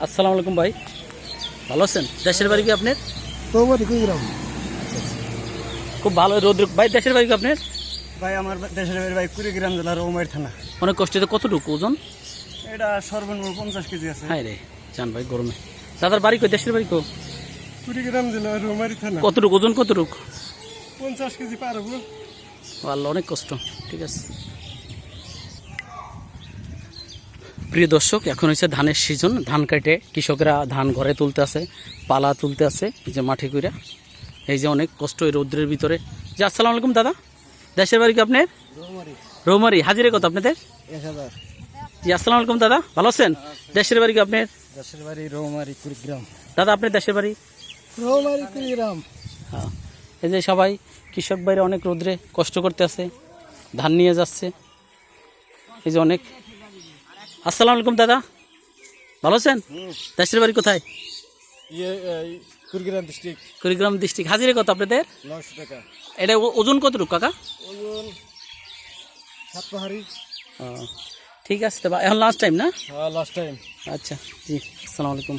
আসসালামু আলাইকুম ভাই, ভালো আছেন? দেশের বাড়ি কি আপনার? রৌমারী কুড়িগ্রাম। খুব ভালো রোদ ভাই। দেশের বাড়ি কি আপনার? ভাই আমার দেশের বাড়ি ভাই কুড়িগ্রাম জেলা রৌমারী থানা। অনেক কষ্ট। কতটুকু ওজন? এটা সর্বনিম্ন 50 কেজি আছে। হ্যাঁ রে জান ভাই, গরমে। দাদার বাড়ি কই? দেশের বাড়ি কো? কুড়িগ্রাম জেলা রৌমারী থানা। কতটুকু ওজন? কতটুকু? 50 কেজি পারবো। আল্লাহ, অনেক কষ্ট। ঠিক আছে প্রিয় দর্শক, এখন হচ্ছে ধানের সিজন। ধান কাটে কৃষকরা ধান ঘরে তুলতে আছে, পালা তুলতে আছে, এই যে মাঠে কইরা। এই যে অনেক কষ্ট এই রৌদ্রের ভিতরে। যে আসসালামু আলাইকুম দাদা, দেশের বাড়ি কি আপনার? রৌমারী। রৌমারী। হাজিরে কত আপনাদের? 1000। জি আসসালামু আলাইকুম দাদা, ভালো আছেন? দেশের বাড়ি কি আপনার? দেশের বাড়ি রৌমারী কুড়িগ্রাম। দাদা আপনার দেশের বাড়ি? রৌমারী কুড়িগ্রাম। হ্যাঁ, এই যে সবাই কৃষক বাইরে অনেক রোদ্রে কষ্ট করতে আছে, ধান নিয়ে যাচ্ছে। এই যে অনেক। আসসালামু আলাইকুম দাদা, ভালো আছেন? দেশের বাড়ি কোথায়? কুড়িগ্রাম ডিস্ট্রিক্ট। কুড়িগ্রাম ডিস্ট্রিক্ট। হাজিরে কত আপনাদের? 900 টাকা। এটা ওজন কতটুকু কাকা? ওজন 7 পাহাড়ি। ঠিক আছে, তো এখন লাস্ট টাইম না? হ্যাঁ লাস্ট টাইম। আচ্ছা জি, আসসালামু আলাইকুম।